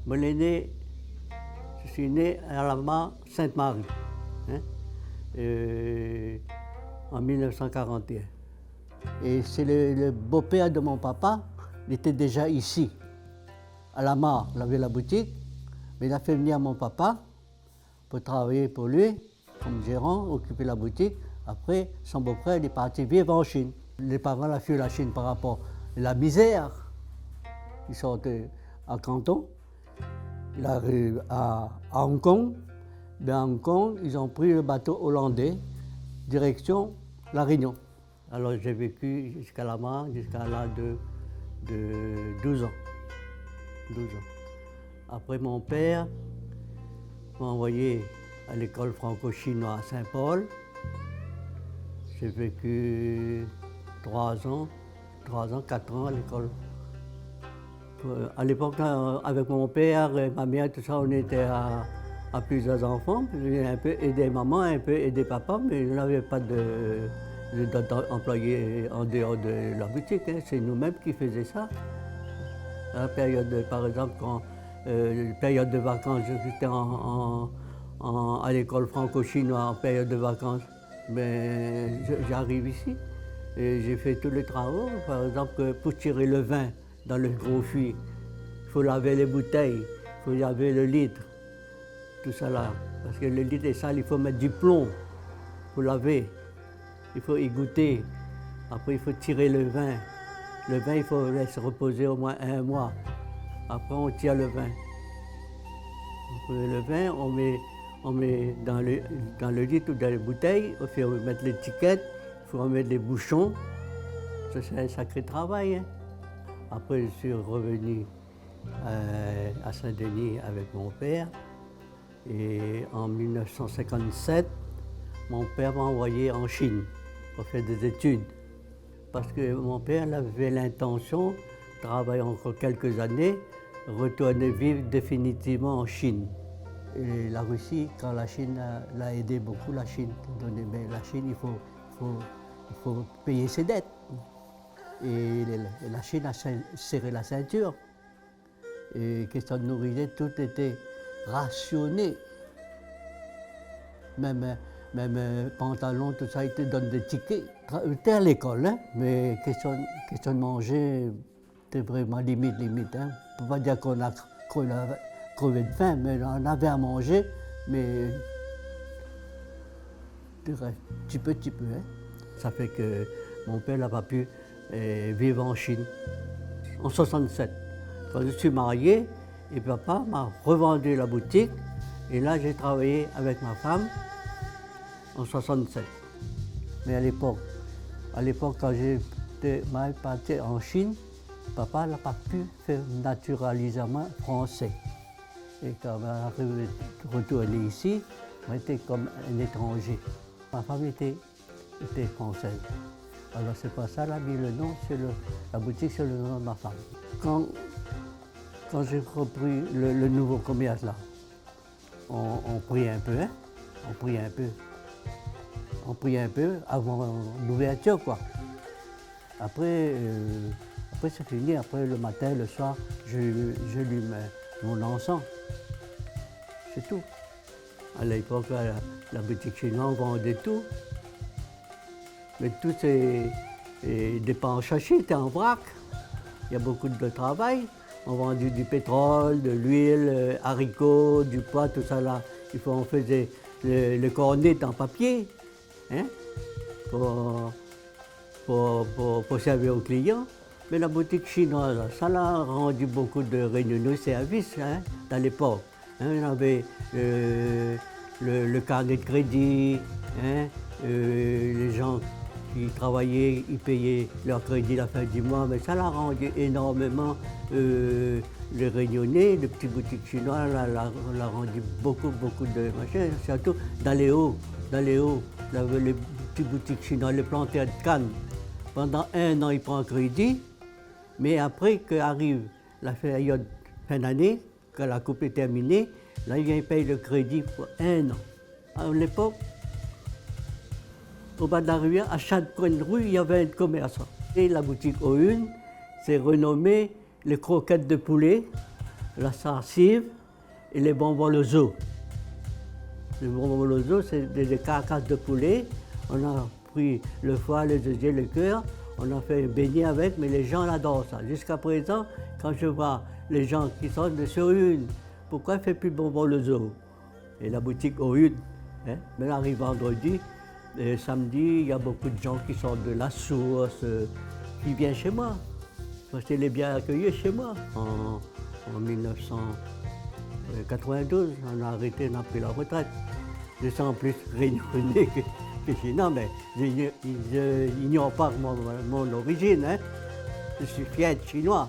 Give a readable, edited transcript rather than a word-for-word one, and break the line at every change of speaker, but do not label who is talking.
Je suis né à la mare Sainte-Marie, hein, en 1941. Et c'est le beau-père de mon papa, il était déjà ici, à la mare, il avait la boutique, mais il a fait venir mon papa pour travailler pour lui, comme gérant, occuper la boutique. Après, son beau-frère il est parti vivre en Chine. Les parents ont fui la Chine par rapport à la misère. Ils sont à Canton, il arrive à Hong Kong. À Hong Kong, ils ont pris le bateau hollandais, direction La Réunion. Alors j'ai vécu jusqu'à la mare, jusqu'à l'âge de 12 ans. 12 ans. Après, mon père m'a envoyé à l'école franco-chinoise à Saint-Paul. J'ai vécu 4 ans à l'école. À l'époque, avec mon père et ma mère, tout ça, on était à plusieurs enfants. J'ai un peu aidé maman, un peu aidé papa, mais je n'avais pas d'employés en dehors de la boutique. Hein. C'est nous-mêmes qui faisions ça. À la période, par exemple, quand période de vacances, j'étais à l'école franco-chinoise en période de vacances, mais j'arrive ici et j'ai fait tous les travaux. Par exemple, pour tirer le vin dans le gros fût, il faut laver les bouteilles, il faut laver le litre, tout ça là. Parce que le litre est sale, il faut mettre du plomb pour laver, il faut y goûter. Après, il faut tirer le vin. Le vin, il faut laisser reposer au moins 1 mois. Après, on tire le vin. Le vin, on met dans le litre ou dans les bouteilles, il faut mettre l'étiquette, il faut remettre les bouchons. Ça, c'est un sacré travail. Hein. Après, je suis revenu à Saint-Denis avec mon père. Et en 1957, mon père m'a envoyé en Chine pour faire des études. Parce que mon père avait l'intention, de travailler encore quelques années, retourner vivre définitivement en Chine. Et la Russie, quand la Chine l'a aidé beaucoup, la Chine, mais la Chine, il faut payer ses dettes. Et la Chine a serré la ceinture. Et question de nourriture, tout était rationné. Même pantalon, tout ça, ils te donnent des tickets. T'es à l'école, hein, mais question de manger, t'es vraiment limite. Hein. On ne peut pas dire qu'on a crevé de faim, mais on avait à manger, mais petit peu. Hein. Ça fait que mon père n'a pas pu vivre en Chine. En 67, quand je suis marié, et papa m'a revendu la boutique, et là j'ai travaillé avec ma femme en 67. Mais à l'époque, quand j'étais parti en Chine, papa n'a pas pu faire naturalisation français. Et quand on est retourné ici, on était comme un étranger. Ma femme était française. Alors c'est pas ça, elle a mis le nom, la boutique c'est le nom de ma femme. Quand j'ai repris le nouveau commerce là, on prie un peu, hein? On prie un peu avant l'ouverture, quoi. Après c'est fini. Après, le matin, le soir, je lui mets mon encens. C'est tout. À l'époque, la boutique chinoise, on vendait tout. Mais tout des pains en sachet, c'était en vrac. Il y a beaucoup de travail. On vendait du pétrole, de l'huile, haricots, du pois, tout ça là. On faisait le cornet en papier, hein, pour servir aux clients. Mais la boutique chinoise, ça l'a rendu beaucoup de réunions services, hein, dans l'époque. Hein, on avait le carnet de crédit, hein, les gens qui travaillaient, ils payaient leur crédit à la fin du mois, mais ça l'a rendu énormément les réunionnais, les petites boutiques chinoises, l'a rendu beaucoup de machins, surtout dans les hauts, les petites boutiques chinoises, les planteurs de canne. Pendant 1 an, ils prennent crédit, mais après qu'arrive la période fin d'année, quand la coupe est terminée, là, ils payent le crédit pour 1 an. À l'époque, au bas de la rivière, à chaque coin de rue, il y avait un commerçant. Et la boutique O1 s'est renommée les croquettes de poulet, la sarcive et les bonbons Lozo. Les bonbons Lozo, c'est des carcasses de poulet. On a pris le foie, le deuxième, le cœur. On a fait un beignet avec, mais les gens adorent ça. Jusqu'à présent, quand je vois les gens qui sont sur une, pourquoi il ne fait plus de bonbons Lozo? Et la boutique au une. Hein? Mais arrive vendredi, et samedi, il y a beaucoup de gens qui sortent de la source, qui viennent chez moi. Parce que je l'ai bien accueilli chez moi. En 1992, on a arrêté, on a pris la retraite. Je suis en plus réunionnais que chinois, mais je n'ignore pas mon origine. Hein? Je suis fier de chinois.